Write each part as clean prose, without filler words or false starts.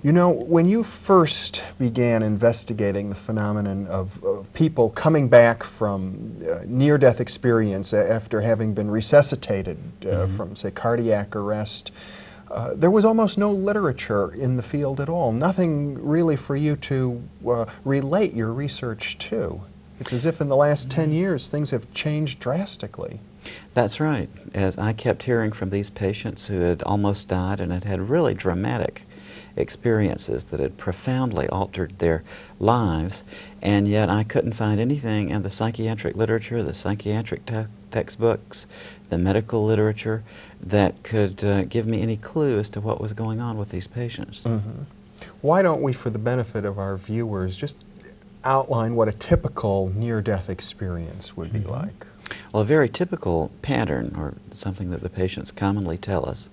You know, when you first began investigating the phenomenon of people coming back from near-death experience after having been resuscitated from, say, cardiac arrest, there was almost no literature in the field at all, nothing really for you to relate your research to. It's as if in the last 10 years things have changed drastically. That's right. As I kept hearing from these patients who had almost died and had had really dramatic experiences that had profoundly altered their lives, and yet I couldn't find anything in the psychiatric literature, the psychiatric textbooks, the medical literature that could give me any clue as to what was going on with these patients. Why don't we, for the benefit of our viewers, just outline what a typical near-death experience would be like? Well, a very typical pattern, or something that the patients commonly tell us,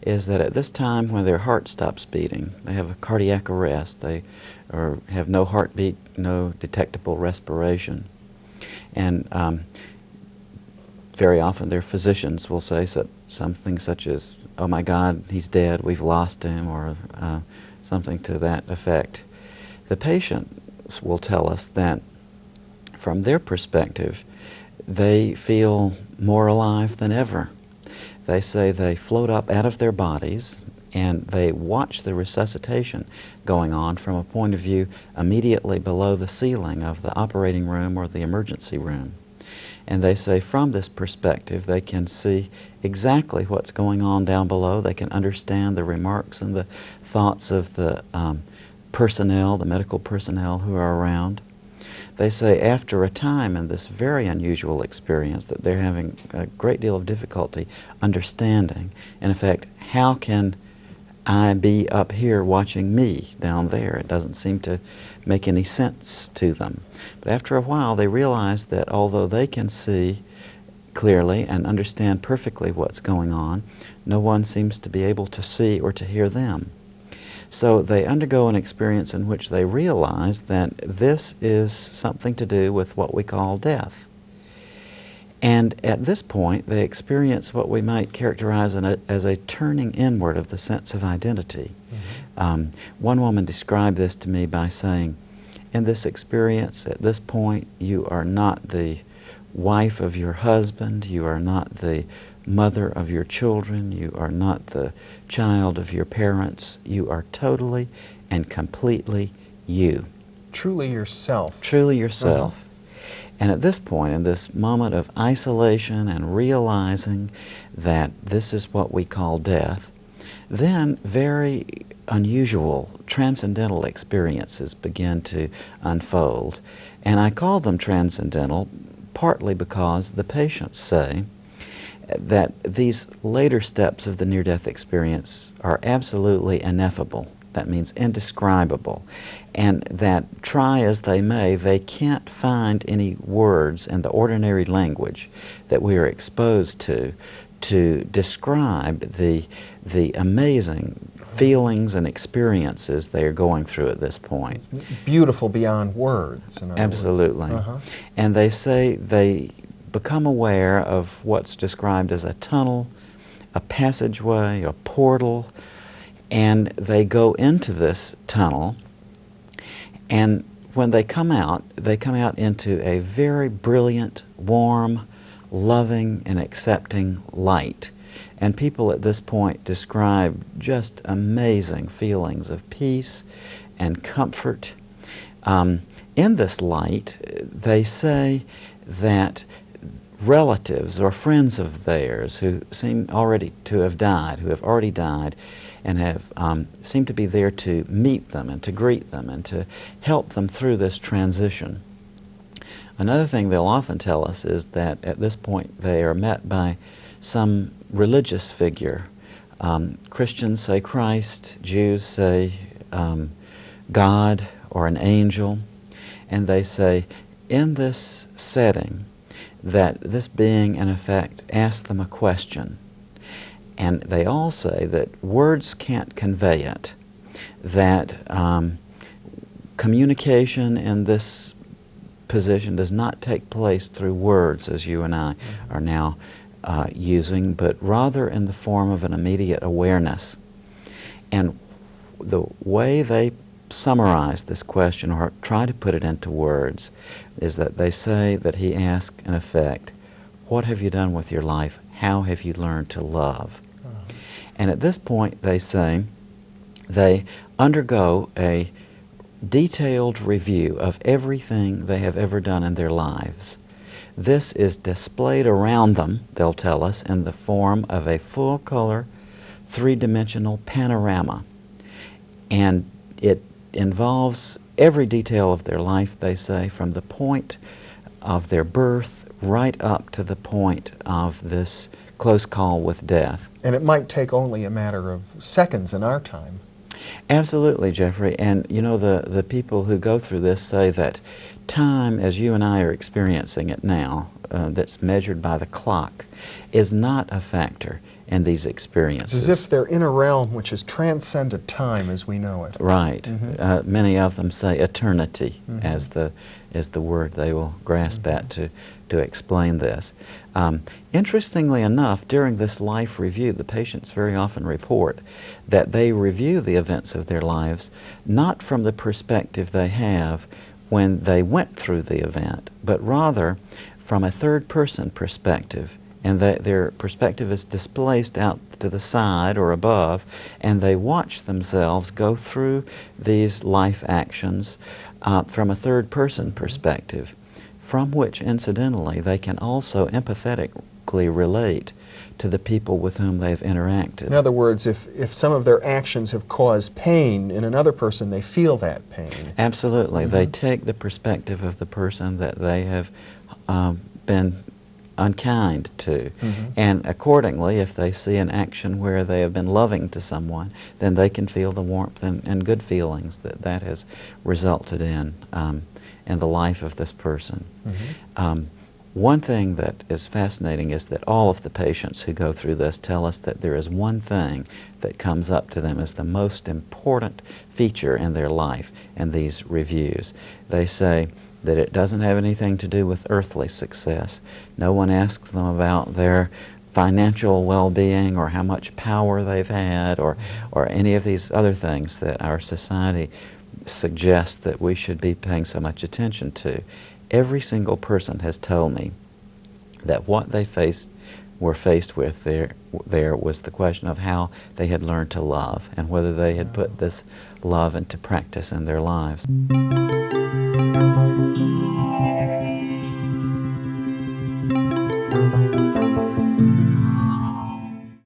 is that at this time when their heart stops beating, they have a cardiac arrest, they have no heartbeat, no detectable respiration, and very often their physicians will say something such as, "Oh my God, he's dead, we've lost him," or something to that effect. The patients will tell us that from their perspective, they feel more alive than ever. They say they float up out of their bodies and they watch the resuscitation going on from a point of view immediately below the ceiling of the operating room or the emergency room. And they say from this perspective they can see exactly what's going on down below. They can understand the remarks and the thoughts of the personnel, the medical personnel who are around. They say after a time in this very unusual experience that they're having a great deal of difficulty understanding. And in fact, how can I be up here watching me down there? It doesn't seem to make any sense to them. But after a while, they realize that although they can see clearly and understand perfectly what's going on, no one seems to be able to see or to hear them. So they undergo an experience in which they realize that this is something to do with what we call death. And at this point, they experience what we might characterize as a turning inward of the sense of identity. One woman described this to me by saying, in this experience, at this point, you are not the wife of your husband, you are not the mother of your children, you are not the child of your parents, you are totally and completely you. Truly yourself. Truly yourself. And at this point, in this moment of isolation and realizing that this is what we call death, then very unusual transcendental experiences begin to unfold. And I call them transcendental partly because the patients say that these later steps of the near-death experience are absolutely ineffable. That means indescribable. And that try as they may, they can't find any words in the ordinary language that we are exposed to describe the amazing feelings and experiences they are going through at this point. Beautiful beyond words, in other Absolutely. words. And they say they become aware of what's described as a tunnel, a passageway, a portal, and they go into this tunnel, and when they come out into a very brilliant, warm, loving, and accepting light. And people at this point describe just amazing feelings of peace and comfort. In this light, they say that relatives or friends of theirs who seem already to have died, who have already died, and have seem to be there to meet them and to greet them and to help them through this transition. Another thing they'll often tell us is that at this point they are met by some religious figure. Christians say Christ, Jews say God or an angel, and they say in this setting that this being in effect asks them a question. And they all say that words can't convey it, that communication in this position does not take place through words as you and I are now using, but rather in the form of an immediate awareness. And the way they summarize this question or try to put it into words is that they say that he asked, in effect, what have you done with your life? How have you learned to love? And at this point, they say, they undergo a detailed review of everything they have ever done in their lives. This is displayed around them, they'll tell us, in the form of a full-color, three-dimensional panorama. And it involves every detail of their life, they say, from the point of their birth right up to the point of this close call with death. And it might take only a matter of seconds in our time. Absolutely, Jeffrey. And you know, the people who go through this say that time, as you and I are experiencing it now, that's measured by the clock, is not a factor in these experiences. It's as if they're in a realm which is transcendent time as we know it. Right. Mm-hmm. Many of them say eternity Mm-hmm. as the word they will grasp at to explain this. Interestingly enough, during this life review, the patients very often report that they review the events of their lives not from the perspective they have when they went through the event, but rather from a third-person perspective, and that their perspective is displaced out to the side or above, and they watch themselves go through these life actions from a third-person perspective, from which, incidentally, they can also empathetically relate to the people with whom they've interacted. In other words, if some of their actions have caused pain in another person, they feel that pain. Absolutely. They take the perspective of the person that they have been unkind to. And accordingly, if they see an action where they have been loving to someone, then they can feel the warmth and good feelings that that has resulted in the life of this person. One thing that is fascinating is that all of the patients who go through this tell us that there is one thing that comes up to them as the most important feature in their life in these reviews. They say that it doesn't have anything to do with earthly success. No one asks them about their financial well-being or how much power they've had or any of these other things that our society suggests that we should be paying so much attention to. Every single person has told me that what they were faced with there was the question of how they had learned to love and whether they had put this love into practice in their lives.